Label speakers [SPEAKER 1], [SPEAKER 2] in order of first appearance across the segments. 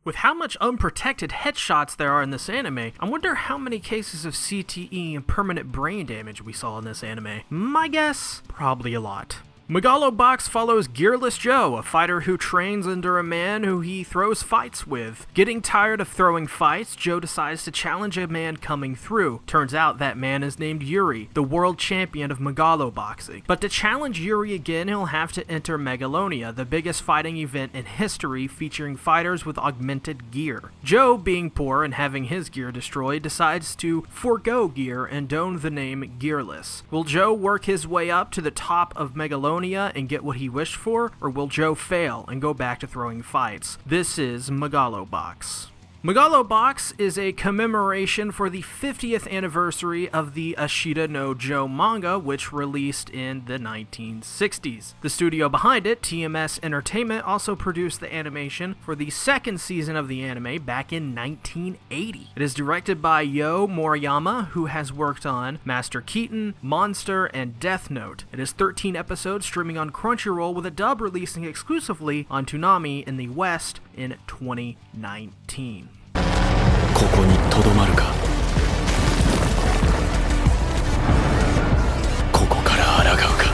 [SPEAKER 1] With how much unprotected headshots there are in this anime, I wonder how many cases of CTE and permanent brain damage we saw in this anime. My guess? Probably a lot. Megalo Box follows Gearless Joe, a fighter who trains under a man who he throws fights with. Getting tired of throwing fights, Joe decides to challenge a man coming through. Turns out that man is named Yuri, the world champion of Megalo Boxing. But to challenge Yuri again, he'll have to enter Megalonia, the biggest fighting event in history featuring fighters with augmented gear. Joe, being poor and having his gear destroyed, decides to forego gear and don the name Gearless. Will Joe work his way up to the top of Megalonia and get what he wished for, or will Joe fail and go back to throwing fights? This is Megalo Box. Megalo Box is a commemoration for the 50th anniversary of the Ashita no Joe manga, which released in the 1960s. The studio behind it, TMS Entertainment, also produced the animation for the second season of the anime back in 1980. It is directed by Yo Moriyama, who has worked on Master Keaton, Monster, and Death Note. It is 13 episodes streaming on Crunchyroll, with a dub releasing exclusively on Toonami in the West in 2019.
[SPEAKER 2] ここにとどまるかここから抗うか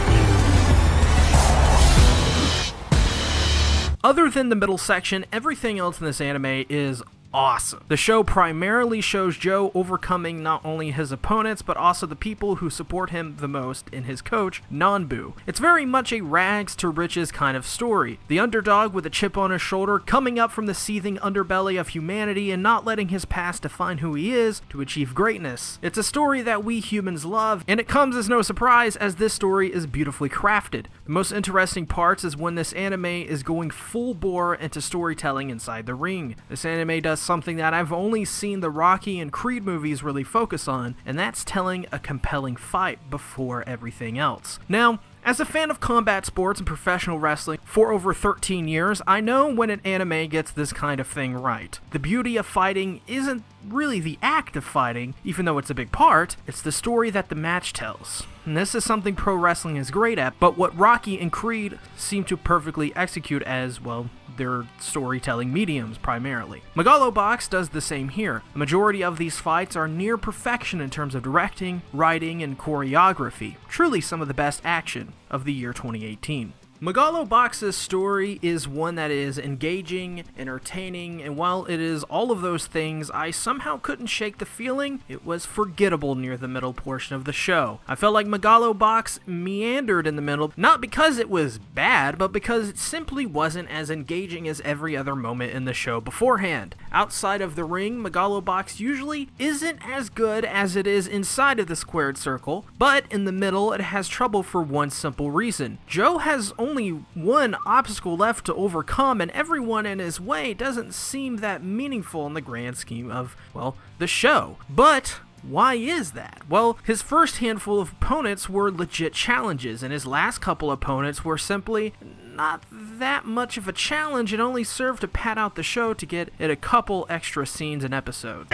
[SPEAKER 1] Other than the middle section, everything else in this anime is awesome. The show primarily shows Joe overcoming not only his opponents, but also the people who support him the most in his coach, Nanbu. It's very much a rags to riches kind of story. The underdog with a chip on his shoulder coming up from the seething underbelly of humanity and not letting his past define who he is to achieve greatness. It's a story that we humans love, and it comes as no surprise as this story is beautifully crafted. The most interesting parts is when this anime is going full bore into storytelling inside the ring. This anime does something that I've only seen the Rocky and Creed movies really focus on, and that's telling a compelling fight before everything else. Now, as a fan of combat sports and professional wrestling for over 13 years, I know when an anime gets this kind of thing right. The beauty of fighting isn't really the act of fighting, even though it's a big part, it's the story that the match tells. And this is something pro wrestling is great at, but what Rocky and Creed seem to perfectly execute as, well, their storytelling mediums primarily. Megalo Box does the same here. The majority of these fights are near perfection in terms of directing, writing, and choreography. Truly some of the best action of the year 2018. Megalo Box's story is one that is engaging, entertaining, and while it is all of those things, I somehow couldn't shake the feeling it was forgettable near the middle portion of the show. I felt like Megalo Box meandered in the middle, not because it was bad, but because it simply wasn't as engaging as every other moment in the show beforehand. Outside of the ring, Megalo Box usually isn't as good as it is inside of the squared circle, but in the middle it has trouble for one simple reason. Joe has only one obstacle left to overcome, and everyone in his way doesn't seem that meaningful in the grand scheme of, well, the show. But why is that? Well, his first handful of opponents were legit challenges, and his last couple opponents were simply not that much of a challenge and only served to pad out the show to get it a couple extra scenes an episode.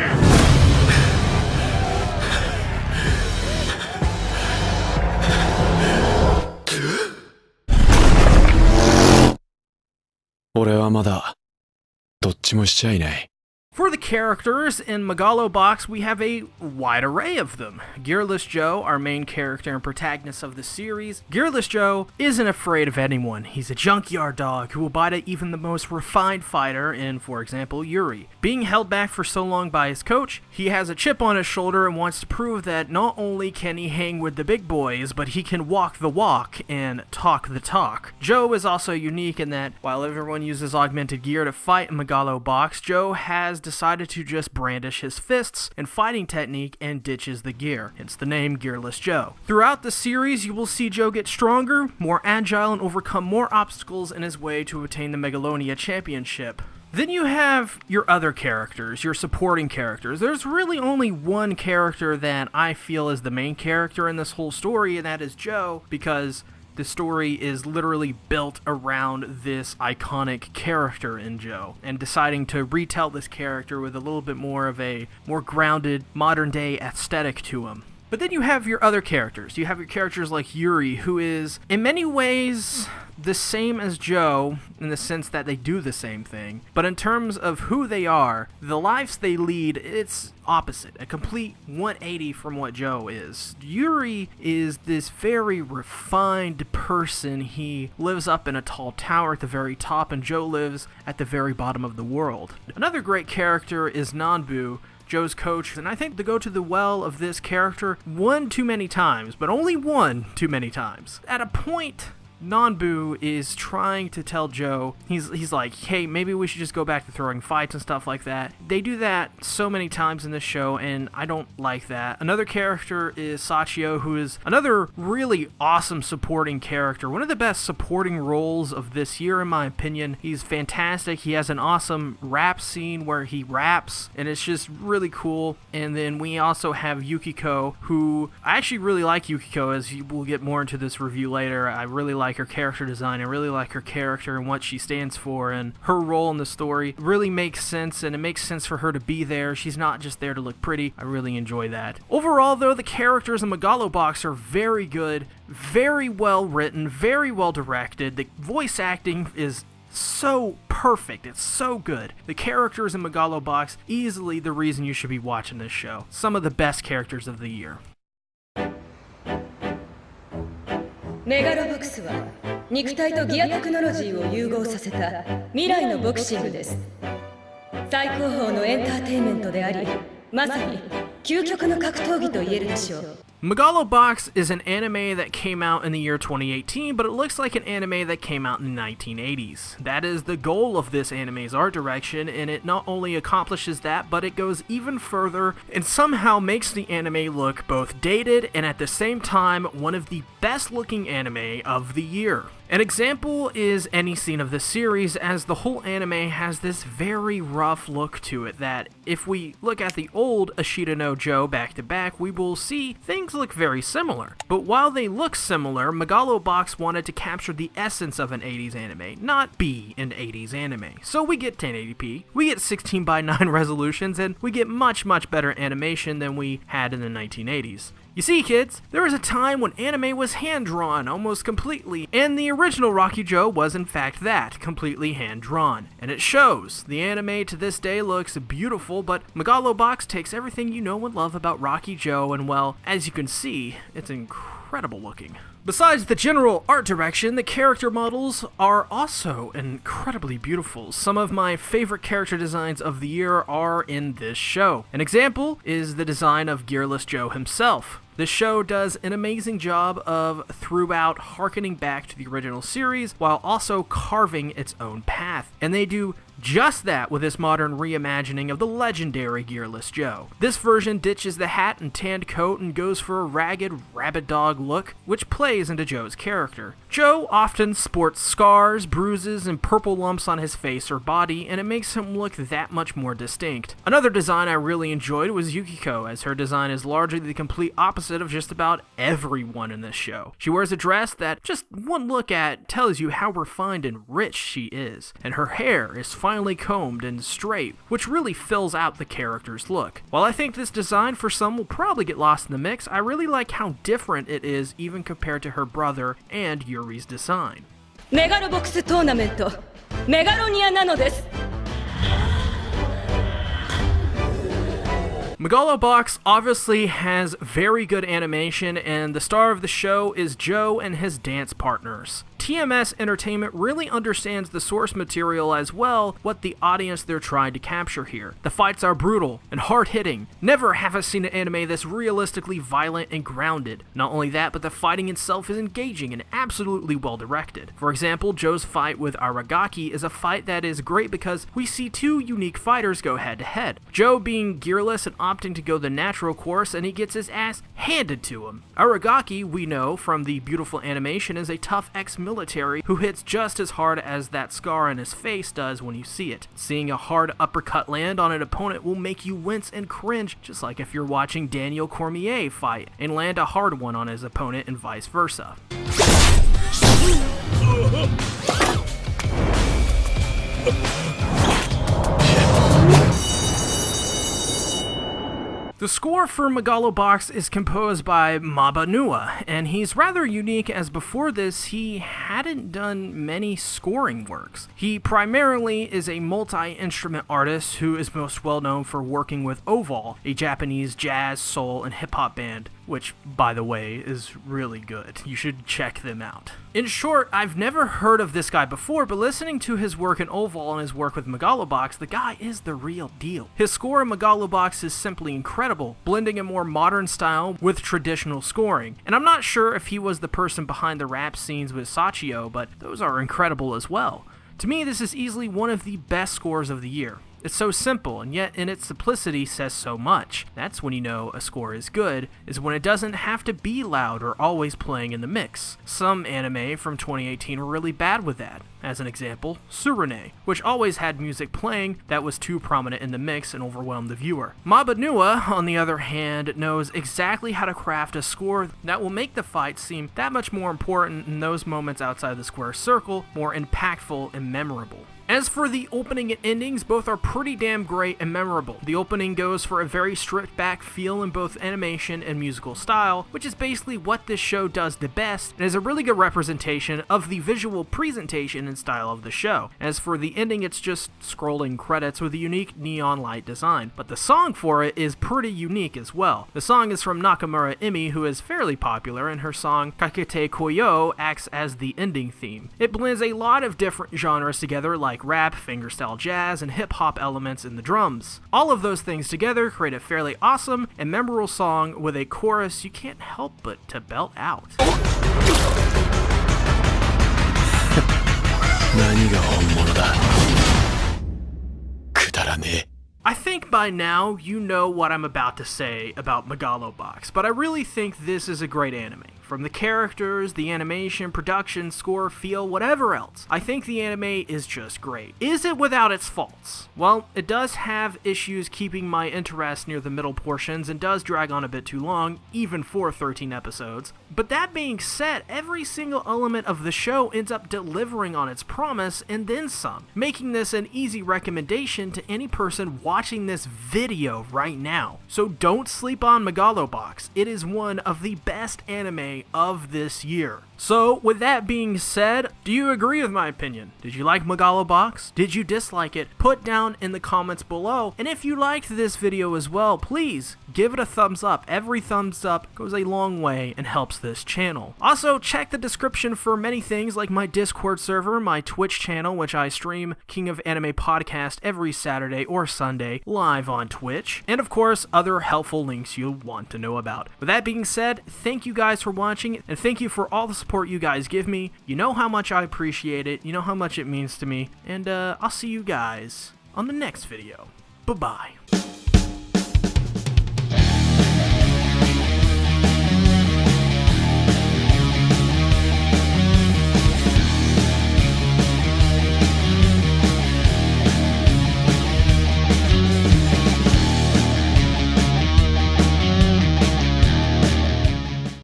[SPEAKER 2] 俺はまだどっちもしちゃいない。
[SPEAKER 1] For the characters, in Megalo Box, we have a wide array of them. Gearless Joe, our main character and protagonist of the series. Gearless Joe isn't afraid of anyone. He's a junkyard dog who will bite at even the most refined fighter in, for example, Yuri. Being held back for so long by his coach, he has a chip on his shoulder and wants to prove that not only can he hang with the big boys, but he can walk the walk and talk the talk. Joe is also unique in that, while everyone uses augmented gear to fight in Megalo Box, Joe has decided to just brandish his fists and fighting technique and ditches the gear, hence the name Gearless Joe. Throughout the series, you will see Joe get stronger, more agile, and overcome more obstacles in his way to attain the Megalonia Championship. Then you have your other characters, your supporting characters. There's really only one character that I feel is the main character in this whole story, and that is Joe, because the story is literally built around this iconic character in Joe, and deciding to retell this character with a little bit more of a more grounded, modern-day aesthetic to him. But then you have your other characters. You have your characters like Yuri, who is, in many ways, the same as Joe in the sense that they do the same thing, but in terms of who they are, the lives they lead, it's opposite, a complete 180 from what Joe is. Yuri is this very refined person. He lives up in a tall tower at the very top, and Joe lives at the very bottom of the world. Another great character is Nanbu, Joe's coach, and I think the go to the well of this character one too many times, but only one too many times. At a point, Nanbu is trying to tell Joe, he's like, hey, maybe we should just go back to throwing fights and stuff like that. They do that so many times in this show, and I don't like that. Another character is Sachio, who is another really awesome supporting character. One of the best supporting roles of this year, in my opinion. He's fantastic. He has an awesome rap scene where he raps, and it's just really cool. And then we also have Yukiko, who I actually really like Yukiko, as we'll get more into this review later. I really like her character design. I really like her character and what she stands for, and her role in the story really makes sense, and it makes sense for her to be there. She's not just there to look pretty. I really enjoy that. Overall, though, the characters in Megalo Box are very good, very well written, very well directed. The voice acting is so perfect. It's so good. The characters in Megalo Box, easily the reason you should be watching this show. Some of the best characters of the year.
[SPEAKER 3] メガロボックスは肉体とギアテクノロジーを融合させた未来のボクシングです。最高峰のエンターテインメントであり、まさに究極の格闘技と言えるでしょう。
[SPEAKER 1] Megalo Box is an anime that came out in the year 2018, but it looks like an anime that came out in the 1980s. That is the goal of this anime's art direction, and it not only accomplishes that, but it goes even further and somehow makes the anime look both dated and at the same time one of the best looking anime of the year. An example is any scene of the series, as the whole anime has this very rough look to it that if we look at the old Ashita no Joe back to back, we will see things look very similar. But while they look similar, Megalo Box wanted to capture the essence of an 80s anime, not be an 80s anime. So we get 1080p, we get 16:9 resolutions, and we get much better animation than we had in the 1980s. You see, kids, there was a time when anime was hand-drawn almost completely, and the original Rocky Joe was in fact that, completely hand-drawn. And it shows. The anime to this day looks beautiful, but Megalo Box takes everything you know and love about Rocky Joe, and well, as you can see, it's incredible looking. Besides the general art direction, the character models are also incredibly beautiful. Some of my favorite character designs of the year are in this show. An example is the design of Gearless Joe himself. The show does an amazing job of throughout harkening back to the original series while also carving its own path. And they do just that with this modern reimagining of the legendary Gearless Joe. This version ditches the hat and tanned coat and goes for a ragged rabbit dog look, which plays into Joe's character. Joe often sports scars, bruises, and purple lumps on his face or body, and it makes him look that much more distinct. Another design I really enjoyed was Yukiko, as her design is largely the complete opposite of just about everyone in this show. She wears a dress that just one look at tells you how refined and rich she is, and her hair is finely combed and straight, which really fills out the character's look. While I think this design for some will probably get lost in the mix, I really like how different it is even compared to her brother and Yuri's design.
[SPEAKER 3] メガロボックストーナメントメガロニアなのです。
[SPEAKER 1] Megalo Box obviously has very good animation, and the star of the show is Joe and his dance partners. TMS Entertainment really understands the source material as well, what the audience they're trying to capture here. The fights are brutal and hard-hitting. Never have I seen an anime this realistically violent and grounded. Not only that, but the fighting itself is engaging and absolutely well-directed. For example, Joe's fight with Aragaki is a fight that is great because we see two unique fighters go head-to-head. Joe being gearless and opting to go the natural course, and he gets his ass handed to him. Aragaki, we know from the beautiful animation, is a tough ex-military who hits just as hard as that scar on his face does when you see it. Seeing a hard uppercut land on an opponent will make you wince and cringe, just like if you're watching Daniel Cormier fight and land a hard one on his opponent and vice versa. The The score for Megalo Box is composed by Maba Nua, and he's rather unique as before this he hadn't done many scoring works. He primarily is a multi-instrument artist who is most well known for working with Oval, a Japanese jazz, soul, and hip-hop band, which, by the way, is really good. You should check them out. In short, I've never heard of this guy before, but listening to his work in Oval and his work with Megalo Box, the guy is the real deal. His score in Megalo Box is simply incredible, blending a more modern style with traditional scoring. And I'm not sure if he was the person behind the rap scenes with Sachio, but those are incredible as well. To me, this is easily one of the best scores of the year. It's so simple, and yet in its simplicity says so much. That's when you know a score is good, is when it doesn't have to be loud or always playing in the mix. Some anime from 2018 were really bad with that. As an example, Surune, which always had music playing that was too prominent in the mix and overwhelmed the viewer. Maba Nua, on the other hand, knows exactly how to craft a score that will make the fight seem that much more important in those moments outside the square circle, more impactful and memorable. As for the opening and endings, both are pretty damn great and memorable. The opening goes for a very stripped back feel in both animation and musical style, which is basically what this show does the best, and is a really good representation of the visual presentation and style of the show. As for the ending, it's just scrolling credits with a unique neon light design, but the song for it is pretty unique as well. The song is from Nakamura Emi, who is fairly popular, and her song Kakete Koyo acts as the ending theme. It blends a lot of different genres together, like rap, fingerstyle jazz, and hip-hop elements in the drums. All of those things together create a fairly awesome and memorable song with a chorus you can't help but to belt out.
[SPEAKER 2] 何が本物だ。くだらねえ。
[SPEAKER 1] I think by now you know what I'm about to say about Megalo Box, but I really think this is a great anime. From the characters, the animation, production, score, feel, whatever else. I think the anime is just great. Is it without its faults? Well, it does have issues keeping my interest near the middle portions and does drag on a bit too long, even for 13 episodes. But that being said, every single element of the show ends up delivering on its promise and then some, making this an easy recommendation to any person watching this video right now. So don't sleep on Megalo Box. It is one of the best anime of this year. So, with that being said, do you agree with my opinion? Did you like Megalo Box? Did you dislike it? Put down in the comments below. And if you liked this video as well, please give it a thumbs up. Every thumbs up goes a long way and helps this channel. Also, check the description for many things like my Discord server, my Twitch channel, which I stream King of Anime podcast every Saturday or Sunday live on Twitch, and of course, other helpful links you'll want to know about. With that being said, thank you guys for watching, and thank you for all the support you guys give me. You know how much I appreciate it, you know how much it means to me, and I'll see you guys on the next video. Bye-bye.